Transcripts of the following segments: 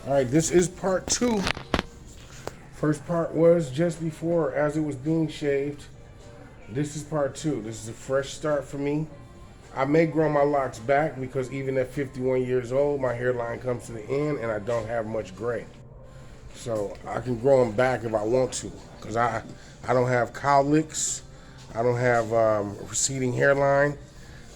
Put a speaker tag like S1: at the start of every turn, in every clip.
S1: All right, this is part 2. First part was just before, as it was being shaved. This is part 2. This is a fresh start for me. I may grow my locks back because even at 51 years old, my hairline comes to the end and I don't have much gray. So I can grow them back if I want to because I don't have cowlicks. I don't have receding hairline.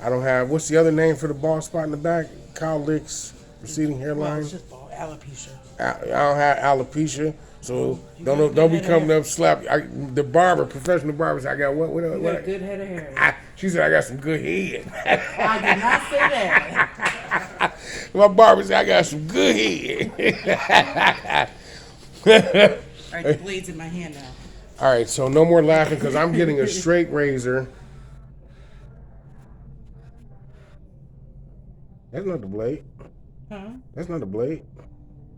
S1: I don't have, what's the other name for the bald spot in the back? Cowlicks, receding
S2: Well,
S1: hairline.
S2: it's just alopecia.
S1: I don't have alopecia, so don't be coming up slap. The barber, professional barbers, I got what?
S2: You got a good head of hair.
S1: She said I got some good head.
S2: I did not say that.
S1: My barber said I got some good head.
S2: All right, the blade's in my hand now.
S1: All right, so no more laughing because I'm getting a straight razor. That's not the blade.
S2: Huh?
S1: That's not the blade.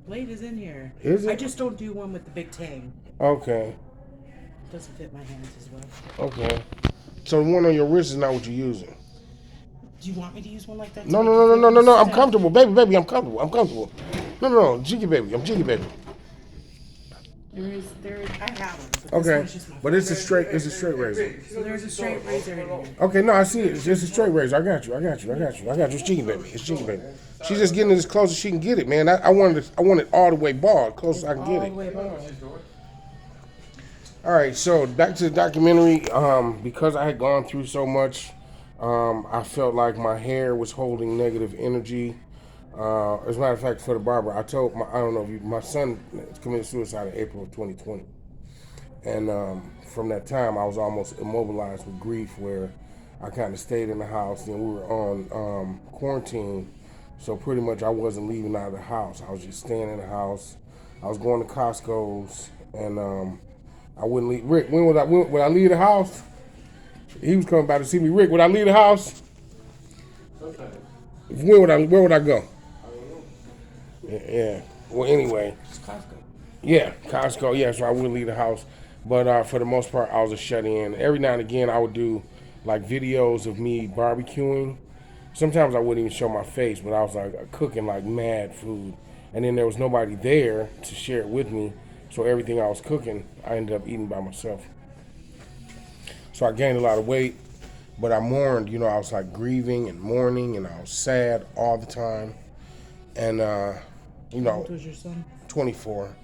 S2: Blade is in here.
S1: Is it?
S2: I just don't do one with the big tang.
S1: Okay.
S2: Doesn't fit my hands as well.
S1: Okay. So the one on your wrist is not what you're using.
S2: Do you want me to use one like that?
S1: No. I'm comfortable, baby. I'm comfortable. No. Jiggy baby. I'm jiggy baby.
S2: There is. I have one. But
S1: Okay,
S2: this just my
S1: but it's a straight razor.
S2: So there's a straight razor in here.
S1: Okay, no, I see it. It's just a straight razor. I got you. It's jiggy baby. It's jiggy baby. She's just getting it as close as she can get it, man. I want it all the way bald, close as I can get
S2: All the
S1: it.
S2: way above.
S1: All right, so back to the documentary. Because I had gone through so much, I felt like my hair was holding negative energy. As a matter of fact, for the barber, I don't know if my son committed suicide in April of 2020. And from that time, I was almost immobilized with grief where I kind of stayed in the house. Then we were on quarantine. So pretty much I wasn't leaving out of the house. I was just staying in the house. I was going to Costco's and I wouldn't leave. Rick, when would I leave the house? He was coming by to see me. Rick, would I leave the house? Where would I go? Yeah. Well, anyway.
S2: It's Costco.
S1: Yeah, Costco. Yeah, so I would leave the house, but for the most part, I was a shut-in. Every now and again, I would do like videos of me barbecuing. Sometimes I wouldn't even show my face, but I was like cooking like mad food, and then there was nobody there to share it with me. So everything I was cooking, I ended up eating by myself. So I gained a lot of weight, but I mourned. I was like grieving and mourning, and I was sad all the time. And
S2: How old was your son?
S1: 24.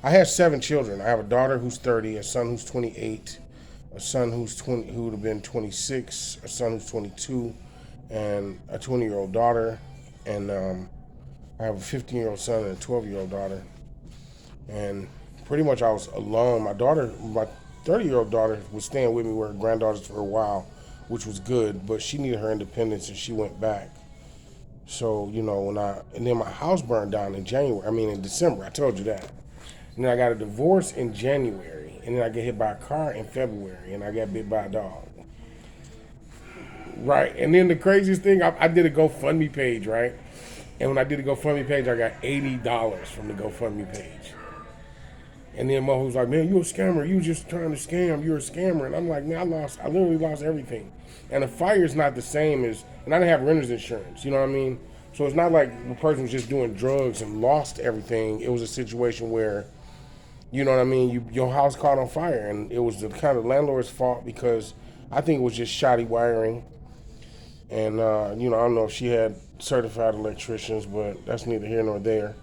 S1: I have 7 children. I have a daughter who's 30, a son who's 28, a son who's 20, who would have been 26, a son who's 22, and a 20-year-old daughter. And I have a 15-year-old son and a 12-year-old daughter. And pretty much I was alone. My 30-year-old daughter was staying with me with her granddaughters for a while, which was good, but she needed her independence and she went back. So, and then my house burned down in December. I told you that. And then I got a divorce in January. And then I get hit by a car in February. And I got bit by a dog. Right. And then the craziest thing, I did a GoFundMe page, right? And when I did the GoFundMe page, I got $80 from the GoFundMe page. And then Mo was like, man, you a scammer. You just trying to scam. You're a scammer. And I'm like, man, I literally lost everything. And a fire is not the same as, and I didn't have renter's insurance, you know what I mean? So it's not like the person was just doing drugs and lost everything. It was a situation where, you know what I mean, your house caught on fire, and it was the kind of landlord's fault because I think it was just shoddy wiring. And, I don't know if she had certified electricians, but that's neither here nor there.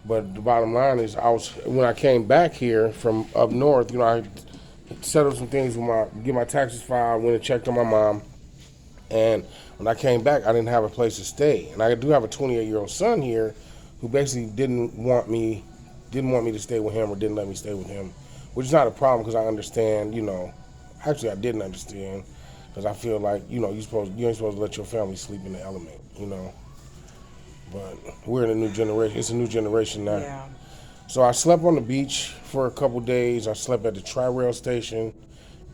S1: But the bottom line is when I came back here from up north, I settled some things get my taxes filed, went and checked on my mom. And when I came back, I didn't have a place to stay. And I do have a 28-year-old son here who basically didn't want me to stay with him or didn't let me stay with him, which is not a problem because I understand, actually I didn't understand because I feel like, you ain't supposed to let your family sleep in the element, But we're in a new generation. It's a new generation now.
S2: Yeah.
S1: So I slept on the beach for a couple days. I slept at the Tri-Rail station,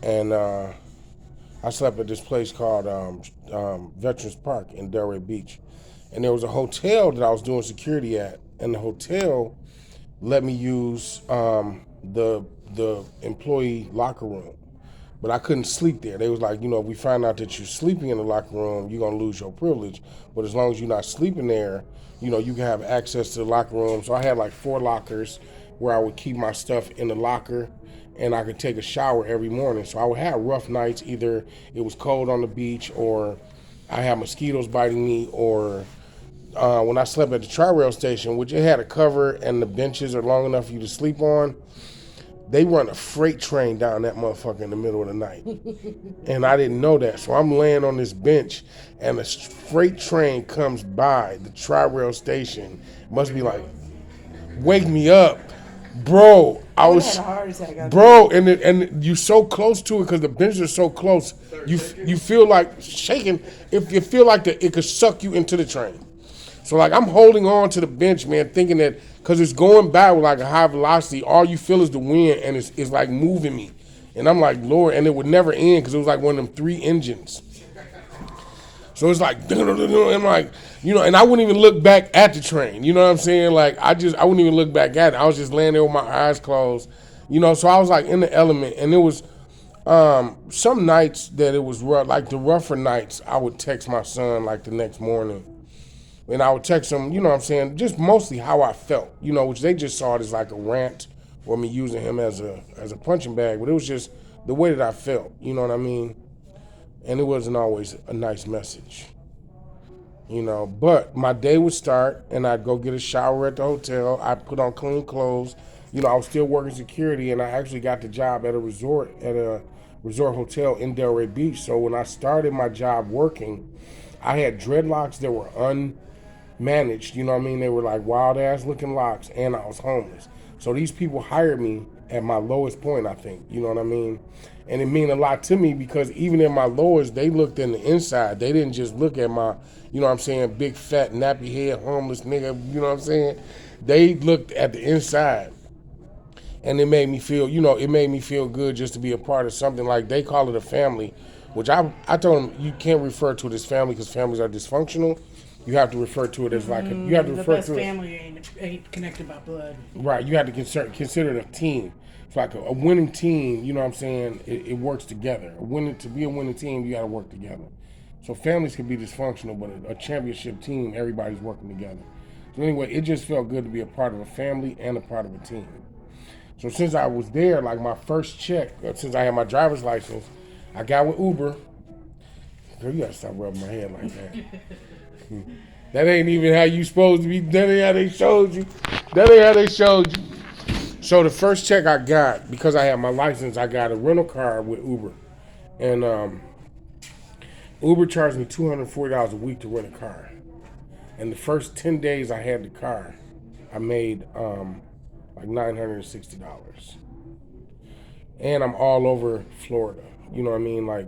S1: and I slept at this place called Veterans Park in Delray Beach. And there was a hotel that I was doing security at, and the hotel let me use the employee locker room. But I couldn't sleep there. They was like, if we find out that you're sleeping in the locker room, you're going to lose your privilege. But as long as you're not sleeping there, you can have access to the locker room. So I had like 4 lockers where I would keep my stuff in the locker, and I could take a shower every morning. So I would have rough nights. Either it was cold on the beach, or I had mosquitoes biting me, or when I slept at the Tri-Rail station, which it had a cover and the benches are long enough for you to sleep on, they run a freight train down that motherfucker in the middle of the night. And I didn't know that. So I'm laying on this bench and a freight train comes by the Tri-Rail station. Must be like, wake me up. Bro, I was,
S2: had a heart attack.
S1: bro, and you so close to it because the benches are so close. You feel like shaking. If you feel like it could suck you into the train. So like I'm holding on to the bench, man, thinking that because it's going by with like a high velocity, all you feel is the wind, and it's like moving me. And I'm like, Lord, and it would never end because it was like one of them 3 engines. So it's like, and like, and I wouldn't even look back at the train. You know what I'm saying? Like I wouldn't even look back at it. I was just laying there with my eyes closed. So I was like in the element, and it was some nights that it was rough, like the rougher nights. I would text my son like the next morning, and I would text him. You know what I'm saying? Just mostly how I felt. Which they just saw it as like a rant or me using him as a punching bag, but it was just the way that I felt. You know what I mean? And it wasn't always a nice message, But my day would start, and I'd go get a shower at the hotel. I'd put on clean clothes. I was still working security, and I actually got the job at a resort hotel in Delray Beach. So when I started my job working, I had dreadlocks that were unmanaged. You know what I mean? They were like wild ass looking locks, and I was homeless. So these people hired me at my lowest point, I think. You know what I mean? And it meant a lot to me because even in my lowest, they looked in the inside. They didn't just look at my, big fat nappy head homeless nigga, you know what I'm saying? They looked at the inside. And it made me feel, good just to be a part of something. Like they call it a family, which I told them you can't refer to it as family because families are dysfunctional. You have to refer to it as like you have to refer
S2: the best
S1: to it.
S2: family ain't connected by blood.
S1: Right, you have to consider it a team. It's like a winning team, you know what I'm saying? It works together. To be a winning team, you got to work together. So families can be dysfunctional, but a championship team, everybody's working together. So anyway, it just felt good to be a part of a family and a part of a team. So since I was there, like my first check, since I had my driver's license, I got with Uber. Girl, you got to stop rubbing my head like that. That ain't even how you supposed to be. That ain't how they showed you. So the first check I got, because I had my license, I got a rental car with Uber. And Uber charged me $240 a week to rent a car. And the first 10 days I had the car, I made like $960. And I'm all over Florida. You know what I mean? Like,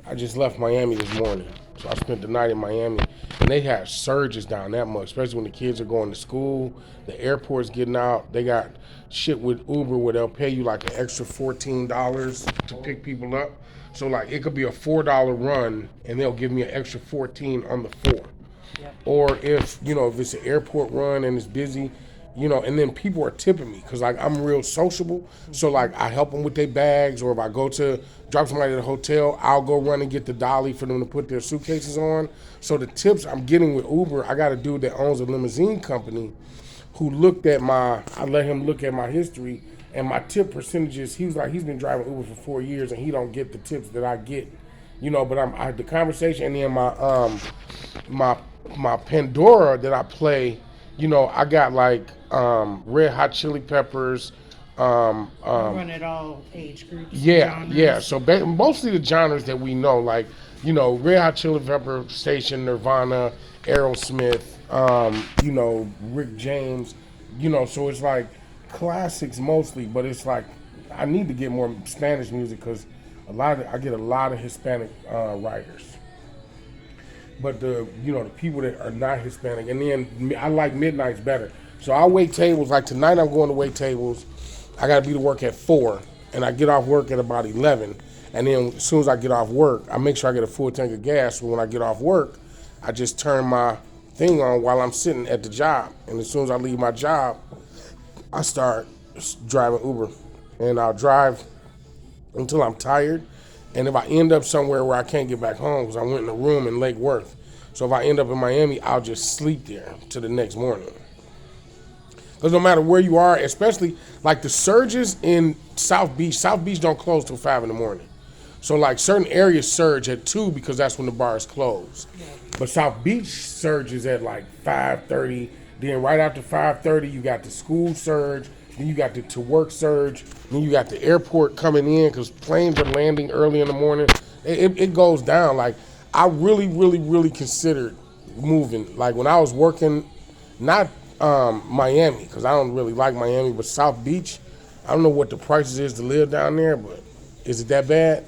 S1: I just left Miami this morning. So I spent the night in Miami. And they have surges down that much, especially when the kids are going to school. The airport's getting out. They got shit with Uber where they'll pay you like an extra $14 to pick people up. So like it could be a $4 run and they'll give me an extra $14 on the 4. Yep. Or if it's an airport run and it's busy, and then people are tipping me because like I'm real sociable. So like I help them with their bags, or if I go to drop somebody at a hotel, I'll go run and get the dolly for them to put their suitcases on. So the tips I'm getting with Uber, I got a dude that owns a limousine company who I let him look at my history and my tip percentages. He was like, he's been driving Uber for 4 years and he don't get the tips that I get, but I had the conversation, and then my Pandora that I play, I got like Red Hot Chili Peppers.
S2: Run it all age groups.
S1: Yeah. So mostly the genres that we know, like Red Hot Chili Pepper Station, Nirvana, Aerosmith, Rick James, So it's like classics mostly, but it's like I need to get more Spanish music because I get a lot of Hispanic writers. But the people that are not Hispanic, and then I like midnights better. So I wait tables. Like tonight, I'm going to wait tables. I got to be to work at 4, and I get off work at about 11. And then as soon as I get off work, I make sure I get a full tank of gas. So when I get off work, I just turn my thing on while I'm sitting at the job. And as soon as I leave my job, I start driving Uber, and I'll drive until I'm tired. And if I end up somewhere where I can't get back home because I went in a room in Lake Worth, So if I end up in Miami, I'll just sleep there till the next morning. Because no matter where you are, especially like the surges in South Beach don't close till 5 in the morning. So like certain areas surge at 2 because that's when the bars close. Yeah. But South Beach surges at like 5:30. Then right after 5:30, you got the school surge. Then you got the to work surge. Then you got the airport coming in because planes are landing early in the morning. It goes down. Like I really considered moving. Like when I was working, not Miami, because I don't really like Miami, but South Beach, I don't know what the prices is to live down there, but is it that bad?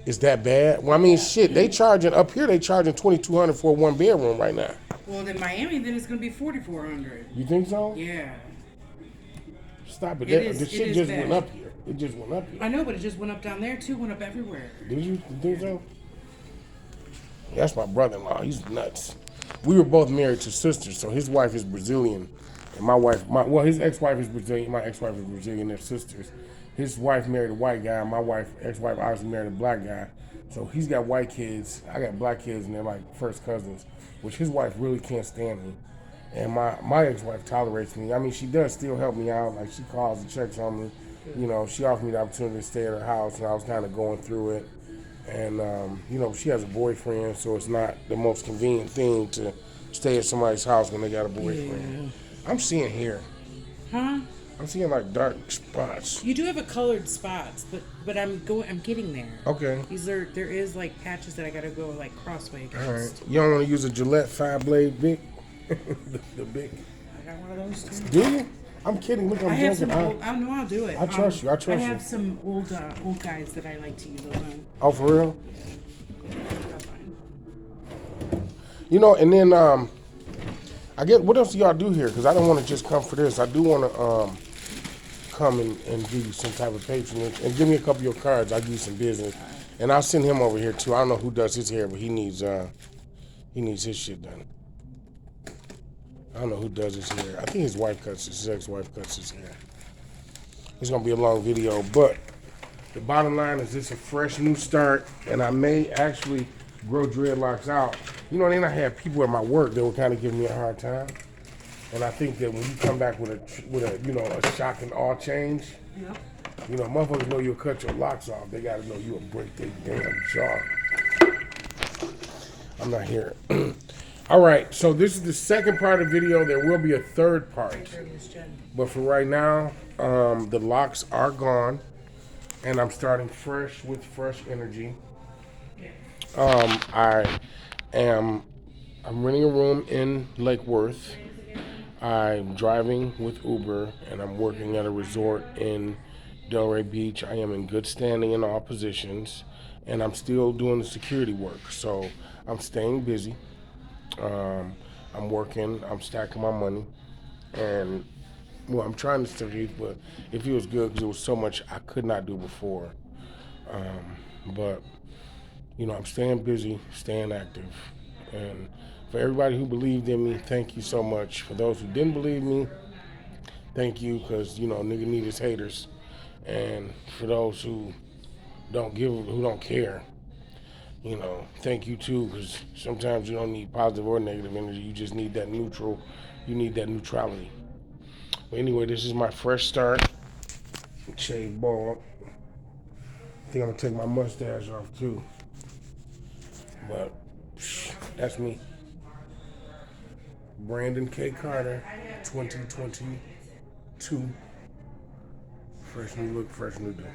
S1: Is that bad? Well, I mean, shit, they charging up here. They charging $2,200 for a 1-bedroom right now.
S2: Well, in Miami, then it's gonna be $4,400.
S1: You think so?
S2: Yeah.
S1: Stop it. The shit
S2: is
S1: just
S2: bad.
S1: went up here. It just went up here.
S2: I know, but it just went up down there too. Went up everywhere.
S1: Did you think so? That's my brother-in-law. He's nuts. We were both married to sisters, so his wife is Brazilian, and his ex-wife is Brazilian. My ex-wife is Brazilian. They're sisters. His wife married a white guy. My ex-wife, obviously married a black guy. So he's got white kids. I got black kids, and they're like first cousins, which his wife really can't stand me. And my ex-wife tolerates me. I mean, she does still help me out. Like she calls and checks on me. You know, she offered me the opportunity to stay at her house, and I was kind of going through it. And, you know, she has a boyfriend, so it's not the most convenient thing to stay at somebody's house when they got a boyfriend. Yeah. I'm seeing hair.
S2: Huh?
S1: I'm seeing like dark spots.
S2: You do have a colored spots, but I'm getting there.
S1: Okay.
S2: There is like patches that I gotta go like crossway against.
S1: All right. You don't want to use a Gillette 5-blade Bic? the Bic.
S2: I got one of those too.
S1: Do you? I'm kidding. Look, I'm joking.
S2: I know I'll do it.
S1: I trust you. I trust you.
S2: I have some old guys that I like to use those on.
S1: Oh, for real? You know, and then I get what else do y'all do here? Because I don't want to just come for this. I do want to come and give you some type of patronage and give me a couple of your cards. I'll give you some business, and I'll send him over here too. I don't know who does his hair, but he needs his shit done. I don't know who does his hair. I think his ex-wife cuts his hair. It's gonna be a long video, but the bottom line is this: a fresh new start, and I may actually grow dreadlocks out. You know, then I had people at my work that were kind of giving me a hard time, and I think that when you come back with a shock and awe change,
S2: yep.
S1: You know, motherfuckers know you'll cut your locks off. They gotta know you'll break their damn jaw. I'm not here. All right, so this is the second part of the video. There will be a third part. But for right now, the locks are gone. And I'm starting fresh with fresh energy. I'm renting a room in Lake Worth. I'm driving with Uber, and I'm working at a resort in Delray Beach. I am in good standing in all positions, and I'm still doing the security work. So I'm staying busy. I'm working, I'm stacking my money, and well, I'm trying to stay, but it feels good because it was so much I could not do before. But, you know, I'm staying busy, staying active. And for everybody who believed in me, thank you so much. For those who didn't believe me, thank you, because, you know, nigga need his haters. And for those who don't care, you know, thank you too, because sometimes you don't need positive or negative energy. You just need that neutral. You need that neutrality. But anyway, this is my fresh start. Shave bald. I think I'm gonna take my mustache off too. But that's me. Brandon K. Carter, 2022. Fresh new look, fresh new day.